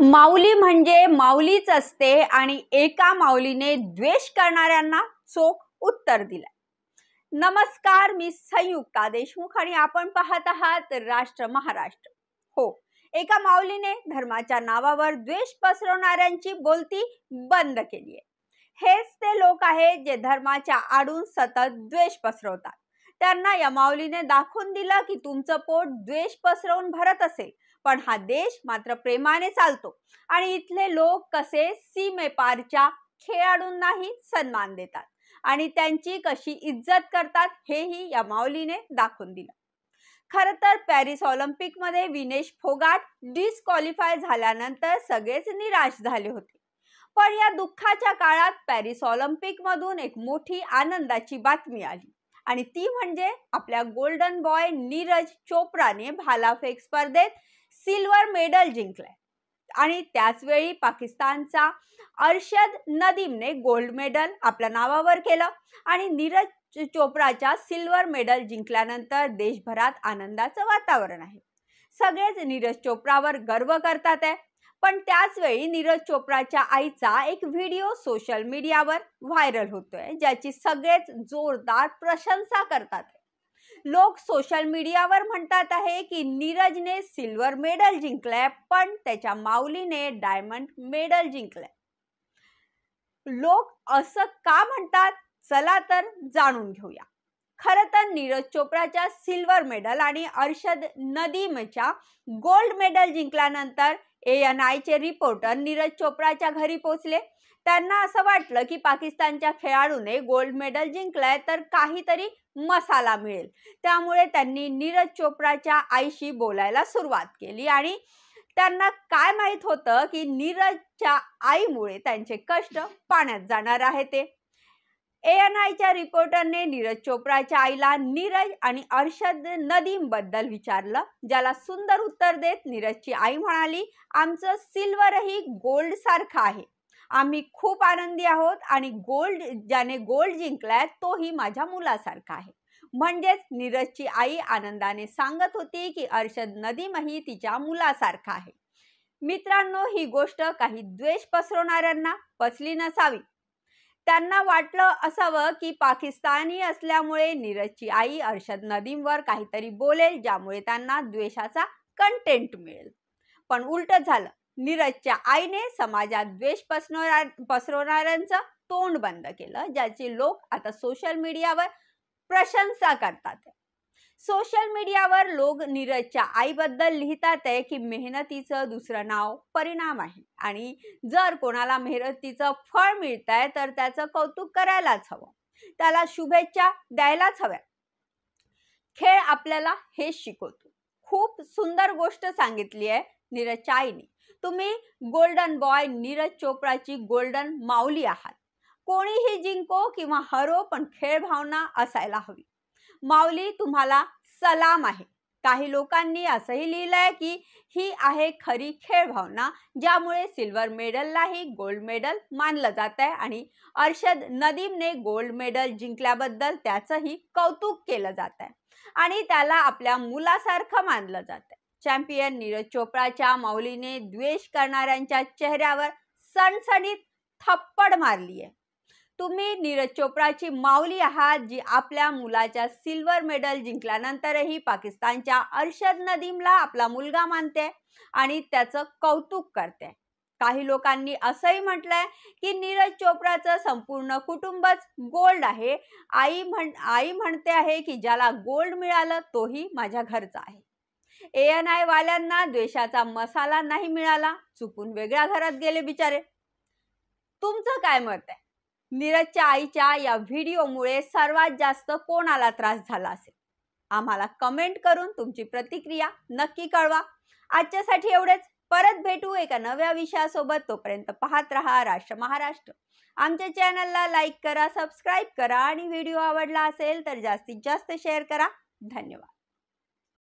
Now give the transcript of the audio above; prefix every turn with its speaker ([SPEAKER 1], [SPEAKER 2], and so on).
[SPEAKER 1] माऊली म्हणजे माऊलीच असते आणि एका माऊलीने द्वेष करणाऱ्यांना चोख उत्तर दिलं। नमस्कार, मी संयुक्ता देशमुख आणि आपण पाहत आहात राष्ट्र महाराष्ट्र। हो, एका माऊलीने धर्माच्या नावावर द्वेष पसरवणाऱ्यांची बोलती बंद केली आहे। हेच ते लोक आहेत जे धर्माच्या आडून सतत द्वेष पसरवतात। त्यांना या माऊलीने दाखवून दिलं की तुमचं पोट द्वेष पसरवून भरत असेल, पण हा देश मात्र प्रेमाने चालतो आणि इथले लोक कसे सीमेपारच्या खेळाडूंनाही सन्मान देतात आणि त्यांची कशी इज्जत करतात हेही या माऊलीने दाखवून दिलं। खरं तर पॅरिस ऑलिम्पिक मध्ये विनेश फोगाट डिस्क्वालिफाय झाल्यानंतर सगळेच निराश झाले होते, पण या दुःखाच्या काळात पॅरिस ऑलिम्पिक मधून एक मोठी आनंदाची बातमी आली आणि ती म्हणजे आपल्या गोल्डन बॉय नीरज चोप्राने भालाफेक स्पर्धेत सिल्वर मेडल जिंकले आणि त्याच वेळी पाकिस्तानचा अरशद नदीमने गोल्ड मेडल आपल्या नावावर केलं आणि नीरज चोप्राच्या सिल्वर मेडल जिंकल्यानंतर देशभरात आनंदाचं वातावरण आहे। सगळेच नीरज चोप्रावर गर्व करतात आहे, पण त्याच वेळी नीरज चोप्राच्या आईचा एक व्हिडिओ सोशल मीडियावर व्हायरल होतोय, ज्याची सगळेच जोरदार प्रशंसा करतात। लोक सोशल मीडियावर म्हणतात आहे की नीरजने सिल्वर मेडल जिंकले, पण त्याच्या माऊलीने डायमंड मेडल जिंकले। लोक असं का म्हणतात, चला तर जाणून घेऊया। खरं तर नीरज चोप्राच्या सिल्वर मेडल आणि अरशद नदीमच्या गोल्ड मेडल जिंकल्यानंतर ANI चे रिपोर्टर नीरज चोप्राच्या घरी पोहोचले। त्यांना असं वाटलं की पाकिस्तानच्या खेळाडूने गोल्ड मेडल जिंकलंय तर काहीतरी मसाला मिळेल, त्यामुळे त्यांनी नीरज चोप्राच्या आईशी बोलायला सुरुवात केली आणि त्यांना काय माहित होतं की नीरजच्या आईमुळे त्यांचे कष्ट पाण्यात जाणार आहे ते। ANI च्या रिपोर्टरने नीरज चोप्राच्या आईला नीरज आणि अरशद नदीम बद्दल विचारलं, ज्याला सुंदर उत्तर देत नीरजची आई म्हणाली, आमचं सिल्वरही गोल्ड सारखं आहे, आम्ही खूप आनंदी आहोत आणि ज्याने गोल्ड जिंकलाय तोही माझ्या मुलासारखा आहे। म्हणजेच नीरजची आई आनंदाने सांगत होती की अरशद नदीमही तिच्या मुलासारखा आहे। मित्रांनो, ही गोष्ट काही द्वेष पसरवणाऱ्यांना पचली नसावी। त्यांना वाटलं असावं की पाकिस्तानी असल्यामुळे नीरजची आई अरशद नदीमवर काहीतरी बोलेल, ज्यामुळे त्यांना द्वेषाचा कंटेंट मिळेल, पण उलट झालं। नीरजच्या आईने समाजात द्वेष पसरवणाऱ्यांचं तोंड बंद केलं, ज्याची लोक आता सोशल मीडियावर प्रशंसा करतात। सोशल मीडियावर लोक नीरजच्या आईबद्दल लिहितात आहे की मेहनतीचं दुसरं नाव परिणाम आहे आणि जर कोणाला मेहनतीचं फळ मिळतंय तर त्याचं कौतुक करायलाच हवं, त्याला शुभेच्छा द्यायलाच हव्या। खेळ आपल्याला हे शिकवतो। खूप सुंदर गोष्ट सांगितली आहे नीरजच्या आईने। तुम्ही गोल्डन बॉय नीरज चोप्राची गोल्डन माऊली आहात। कोणीही जिंको किंवा हरो, पण खेळ भावना असायला हवी। माऊली, तुम्हाला सलाम आहे। काही लोकांनी असंही लिहिलंय की ही आहे खरी खेळ भावना, ज्यामुळे सिल्वर मेडललाही गोल्ड मेडल मानलं जात आहे आणि अरशद नदीमने गोल्ड मेडल जिंकल्याबद्दल त्याचंही कौतुक केलं जात आहे आणि त्याला आपल्या मुलासारखं मानलं जात आहे। चॅम्पियन नीरज चोप्राच्या माऊलीने द्वेष करणाऱ्यांच्या चेहऱ्यावर सणसणीत थप्पड मारली आहे। तुम्ही नीरज चोप्राची माऊली आहात, जी आपल्या मुलाच्या सिल्वर मेडल जिंकल्यानंतरही पाकिस्तानच्या अरशद नदीमला आपला मुलगा मानते आणि त्याचं कौतुक करते। काही लोकांनी असंही म्हटलंय की नीरज चोप्राचं संपूर्ण कुटुंबच गोल्ड आहे। आई म्हणते आहे की ज्याला गोल्ड मिळालं तोही माझ्या घरचा आहे। ANI वाल्यांना द्वेषाचा मसाला नाही मिळाला, चुकून वेगळ्या घरात गेले बिचारे। तुमचं काय मत आहे? नीरजच्या आईच्या या व्हिडिओमुळे सर्वात जास्त कोणाला त्रास झाला असेल? आम्हाला कमेंट करून तुमची प्रतिक्रिया नक्की कळवा। आजच्यासाठी एवढेच। परत भेटू एका नव्या विषयासोबत। तोपर्यंत पाहत रहा राष्ट्र महाराष्ट्र। आमच्या चॅनलला लाईक करा, सबस्क्राईब करा आणि व्हिडिओ आवडला असेल तर जास्तीत जास्त शेअर करा। धन्यवाद।